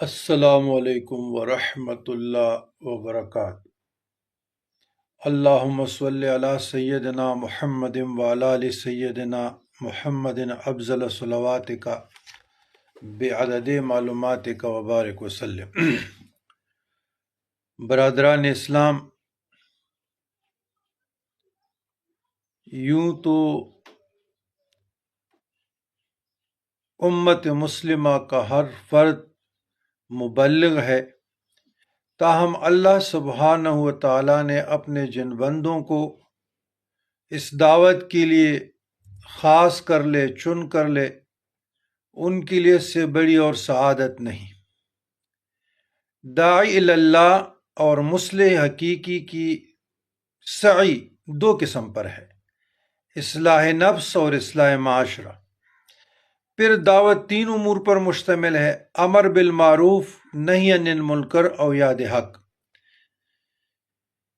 السلام علیکم ورحمۃ اللہ وبرکاتہ۔ اللہم صلی علی سیدنا محمد وعلی آل سیدنا محمد افضل صلواتک بعدد معلوماتک وبارک وسلم۔ برادران اسلام، یوں تو امت مسلمہ کا ہر فرد مبلغ ہے، تاہم اللہ سبحانہ و تعالیٰ نے اپنے جن بندوں کو اس دعوت کے لیے خاص کر لے، چن کر لے، ان کے لیے اس سے بڑی اور سعادت نہیں۔ داعی اللہ اور مصلح حقیقی کی سعی دو قسم پر ہے، اصلاح نفس اور اصلاح معاشرہ۔ پھر دعوت تین امور پر مشتمل ہے: امر بالمعروف، نہی عن المنکر اور یاد حق۔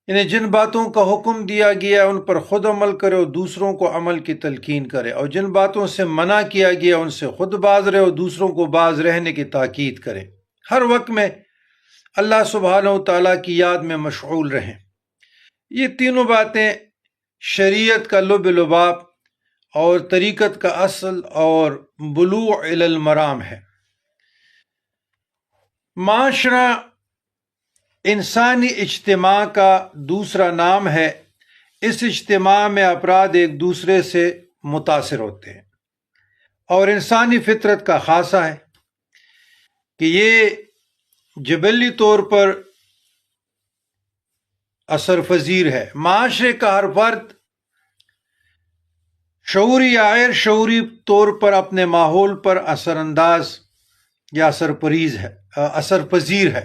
یعنی جن باتوں کا حکم دیا گیا ان پر خود عمل کرے اور دوسروں کو عمل کی تلقین کرے، اور جن باتوں سے منع کیا گیا ان سے خود باز رہے اور دوسروں کو باز رہنے کی تاکید کرے۔ ہر وقت میں اللہ سبحانہ و تعالیٰ کی یاد میں مشغول رہیں۔ یہ تینوں باتیں شریعت کا لب لباب اور طریقت کا اصل اور بلوغ الی المرام ہے۔ معاشرہ انسانی اجتماع کا دوسرا نام ہے۔ اس اجتماع میں افراد ایک دوسرے سے متاثر ہوتے ہیں، اور انسانی فطرت کا خاصہ ہے کہ یہ جبلی طور پر اثر پذیر ہے۔ معاشرے کا ہر فرد شعوری یا غیر شعوری طور پر اپنے ماحول پر اثر انداز یا اثر پذیر ہے۔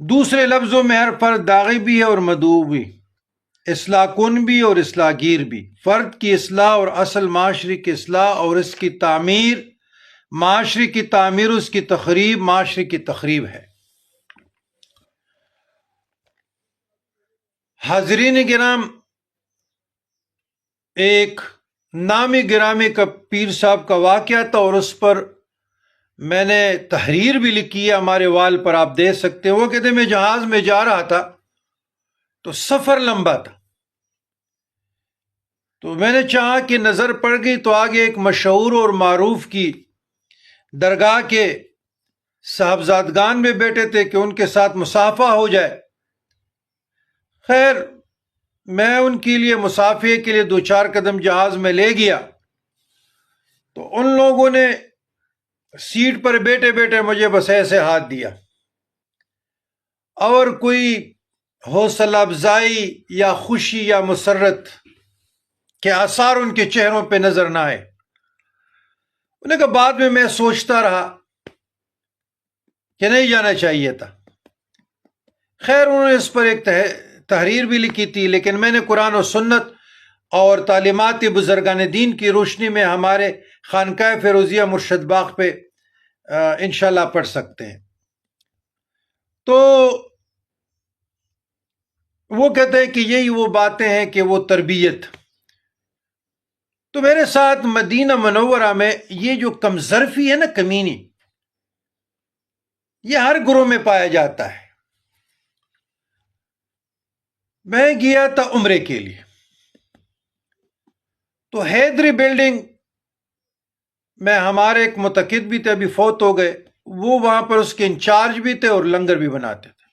دوسرے لفظوں میں ہر فرد داغی بھی ہے اور مدعو بھی، اصلاح کن بھی اور اصلاح گیر بھی۔ فرد کی اصلاح اور اصل معاشرے کی اصلاح اور اس کی تعمیر، معاشرے کی تعمیر، اس کی تخریب معاشرے کی تخریب ہے۔ حاضرین گرام، ایک نامی گرامی کا پیر صاحب کا واقعہ تھا، اور اس پر میں نے تحریر بھی لکھی ہے ہمارے وال پر، آپ دیکھ سکتے ہیں۔ وہ کہتے میں جہاز میں جا رہا تھا تو سفر لمبا تھا، تو میں نے چاہا کہ نظر پڑ گئی تو آگے ایک مشہور اور معروف کی درگاہ کے صاحبزادگان میں بیٹھے تھے کہ ان کے ساتھ مصافحہ ہو جائے۔ خیر، میں ان کے لیے مصافحے کے لیے 2-4 قدم جہاز میں لے گیا تو ان لوگوں نے سیٹ پر بیٹھے بیٹھے مجھے بس ایسے ہاتھ دیا، اور کوئی حوصلہ افزائی یا خوشی یا مسرت کے آثار ان کے چہروں پہ نظر نہ آئے۔ انہوں نے کہا بعد میں سوچتا رہا کہ نہیں جانا چاہیے تھا۔ خیر، انہوں نے اس پر ایک تحریر بھی لکھی تھی، لیکن میں نے قرآن و سنت اور تعلیمات بزرگان دین کی روشنی میں ہمارے خانقاہ فیروزیہ مرشد باغ پہ انشاءاللہ پڑھ سکتے ہیں۔ تو وہ کہتے ہیں کہ یہی وہ باتیں ہیں کہ وہ تربیت۔ تو میرے ساتھ مدینہ منورہ میں یہ جو کمظرفی ہے نا، کمینی، یہ ہر گروہ میں پایا جاتا ہے۔ میں گیا تھا عمرے کے لیے، تو حیدری بلڈنگ میں ہمارے ایک متقد بھی تھے، ابھی فوت ہو گئے، وہ وہاں پر اس کے انچارج بھی تھے اور لنگر بھی بناتے تھے۔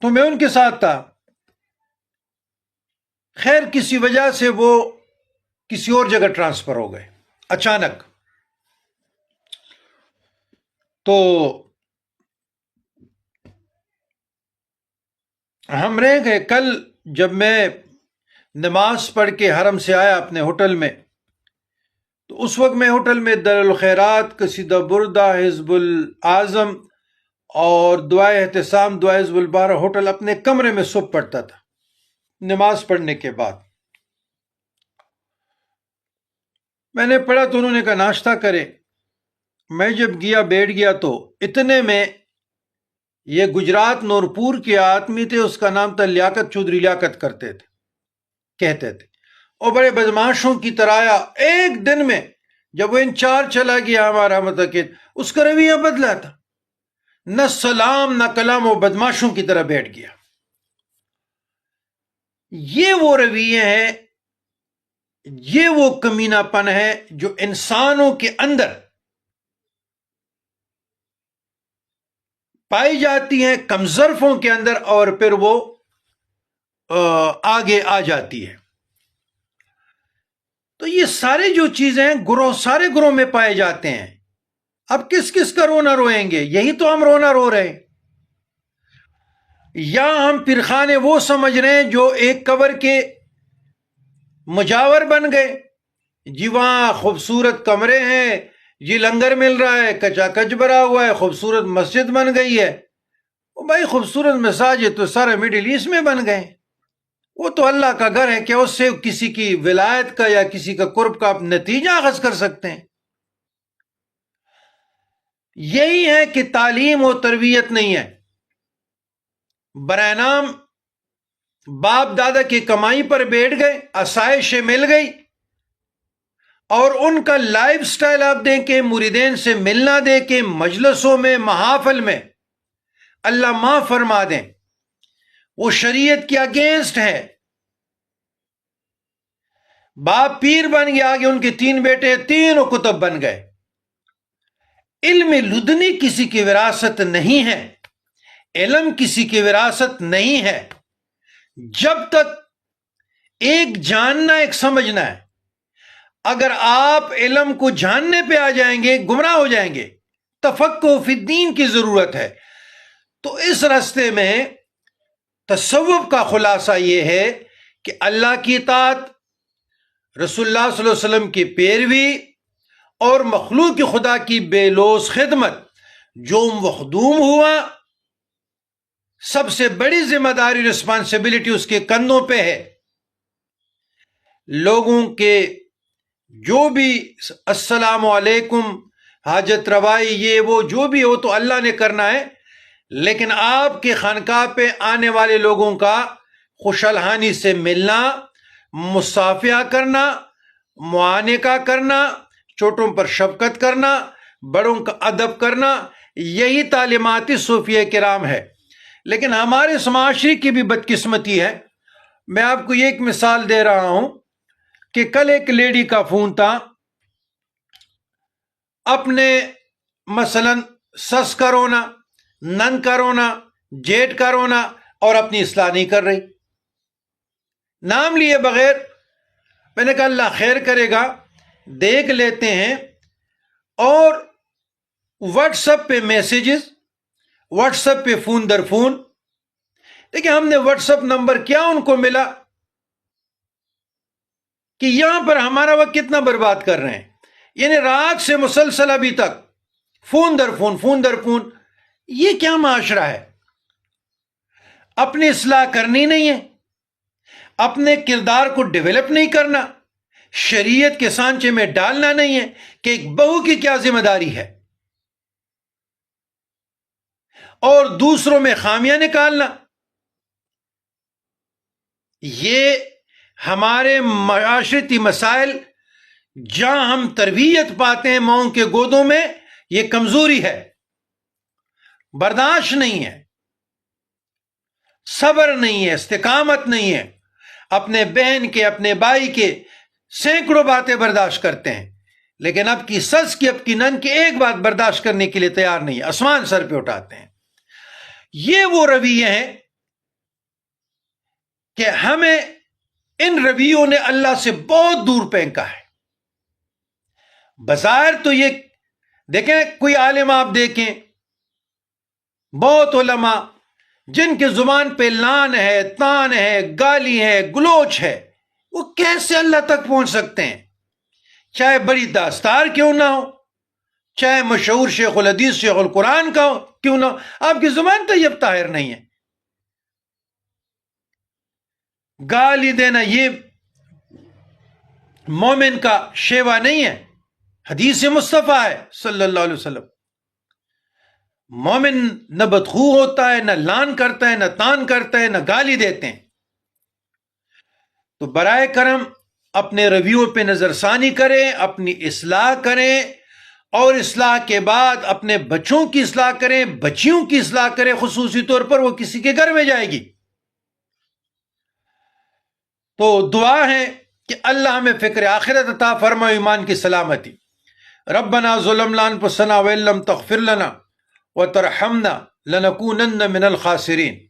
تو میں ان کے ساتھ تھا۔ خیر، کسی وجہ سے وہ کسی اور جگہ ٹرانسفر ہو گئے اچانک۔ تو ہم رہ گئے۔ کل جب میں نماز پڑھ کے حرم سے آیا اپنے ہوٹل میں، تو اس وقت میں ہوٹل میں در الخیرات، قصیدہ بردہ، حزب الاعظم اور دعائے احتسام، دعائے حزب البحر ہوٹل اپنے کمرے میں صبح پڑھتا تھا نماز پڑھنے کے بعد۔ میں نے پڑھا تو انہوں نے کہا ناشتہ کرے۔ میں جب گیا بیٹھ گیا تو اتنے میں یہ گجرات نورپور کے آدمی تھے، اس کا نام تھا لیاقت چودھری، لیاقت کہتے تھے، اور بڑے بدماشوں کی طرح آیا۔ ایک دن میں جب وہ انچارج چلا گیا ہمارا متقد، اس کا رویہ بدلا تھا، نہ سلام نہ کلام، و بدماشوں کی طرح بیٹھ گیا۔ یہ وہ رویے ہیں، یہ وہ کمینہ پن ہے جو انسانوں کے اندر پائی جاتی ہیں، کمزرفوں کے اندر، اور پھر وہ آگے آ جاتی ہے۔ تو یہ سارے جو چیزیں ہیں گروہ، سارے گروہ میں پائے جاتے ہیں۔ اب کس کس کا رونا روئیں گے؟ یہی تو ہم رونا رو رہے ہیں۔ یا ہم پرخانے وہ سمجھ رہے ہیں جو ایک قبر کے مجاور بن گئے، جی وہاں خوبصورت کمرے ہیں، جی لنگر مل رہا ہے، کچا کچ بھرا ہوا ہے، خوبصورت مسجد بن گئی ہے۔ بھائی خوبصورت مساجد تو سارے مڈل ایسٹ میں بن گئے، وہ تو اللہ کا گھر ہے، کہ اس سے کسی کی ولایت کا یا کسی کا قرب کا آپ نتیجہ اخذ کر سکتے ہیں؟ یہی ہے کہ تعلیم و تربیت نہیں ہے، برائے نام باپ دادا کی کمائی پر بیٹھ گئے، آسائشیں مل گئی، اور ان کا لائف سٹائل آپ دیکھیں، مریدین سے ملنا دیکھیں، مجلسوں میں، محافل میں، اللہ معاف فرما دیں، وہ شریعت کے اگینسٹ ہے۔ باپ پیر بن گیا، آگے ان کے 3 بیٹے، تینوں کتب بن گئے۔ علم لدنی کسی کی وراثت نہیں ہے، علم کسی کی وراثت نہیں ہے۔ جب تک ایک جاننا، ایک سمجھنا ہے، اگر آپ علم کو جاننے پہ آ جائیں گے گمراہ ہو جائیں گے۔ تفقہ فی الدین کی ضرورت ہے۔ تو اس راستے میں تصوف کا خلاصہ یہ ہے کہ اللہ کی اطاعت، رسول اللہ صلی اللہ علیہ وسلم کی پیروی، اور مخلوق خدا کی بے لوث خدمت۔ جو مخدوم ہوا، سب سے بڑی ذمہ داری، رسپانسبلٹی اس کے کندھوں پہ ہے۔ لوگوں کے جو بھی السلام علیکم، حاجت روائی، یہ وہ جو بھی ہو تو اللہ نے کرنا ہے، لیکن آپ کے خانقاہ پہ آنے والے لوگوں کا خوش الحانی سے ملنا، مصافحہ کرنا، معانقہ کرنا، چھوٹوں پر شفقت کرنا، بڑوں کا ادب کرنا، یہی تعلیمات صوفیہ کرام ہے۔ لیکن ہمارے اس معاشرے کی بھی بدقسمتی ہے۔ میں آپ کو ایک مثال دے رہا ہوں کہ کل ایک لیڈی کا فون تھا، اپنے مثلا سس کا رونا، نن کا رونا، جیٹ کا رونا، اور اپنی اصلاح نہیں کر رہی، نام لیے بغیر۔ میں نے کہا اللہ خیر کرے گا، دیکھ لیتے ہیں۔ اور واٹس ایپ پہ میسیجز، واٹس ایپ پہ فون در فون۔ دیکھیں ہم نے واٹس ایپ نمبر کیا ان کو ملا کہ یہاں پر ہمارا وقت کتنا برباد کر رہے ہیں، یعنی رات سے مسلسل ابھی تک فون در فون، فون در فون۔ یہ کیا معاشرہ ہے؟ اپنی اصلاح کرنی نہیں ہے، اپنے کردار کو ڈیولپ نہیں کرنا، شریعت کے سانچے میں ڈالنا نہیں ہے کہ ایک بہو کی کیا ذمہ داری ہے، اور دوسروں میں خامیاں نکالنا۔ یہ ہمارے معاشرتی مسائل جہاں ہم تربیت پاتے ہیں ماؤں کے گودوں میں، یہ کمزوری ہے، برداشت نہیں ہے، صبر نہیں ہے، استقامت نہیں ہے۔ اپنے بہن کے، اپنے بھائی کے سینکڑوں باتیں برداشت کرتے ہیں، لیکن اب کی سس کی، اب کی نن کی ایک بات برداشت کرنے کے لیے تیار نہیں ہے، آسمان سر پہ اٹھاتے ہیں۔ یہ وہ رویے ہیں کہ ہمیں ان رویوں نے اللہ سے بہت دور پھینکا ہے۔ بظاہر تو یہ دیکھیں، کوئی عالم آپ دیکھیں، بہت علماء جن کے زبان پہ لان ہے، تان ہے، گالی ہے، گلوچ ہے، وہ کیسے اللہ تک پہنچ سکتے ہیں؟ چاہے بڑی داستار کیوں نہ ہو، چاہے مشہور شیخ الحدیث شیخ القرآن کا کیوں نہ ہو، آپ کی زبان طیب طاہر نہیں ہے۔ گالی دینا یہ مومن کا شیوا نہیں ہے، حدیث مصطفیٰ ہے صلی اللہ علیہ وسلم۔ مومن نہ بدخو ہوتا ہے، نہ لان کرتا ہے، نہ تان کرتا ہے، نہ گالی دیتے ہیں۔ تو برائے کرم اپنے رویوں پہ نظر ثانی کریں، اپنی اصلاح کریں، اور اصلاح کے بعد اپنے بچوں کی اصلاح کریں، بچیوں کی اصلاح کریں، خصوصی طور پر وہ کسی کے گھر میں جائے گی۔ تو دعا ہے کہ اللہ ہمیں فکر آخرت عطا فرمائے، ایمان کی سلامتی۔ ربنا ظلمنا انفسنا وان لم تغفر لنا وترحمنا لنکونن من الخاسرین۔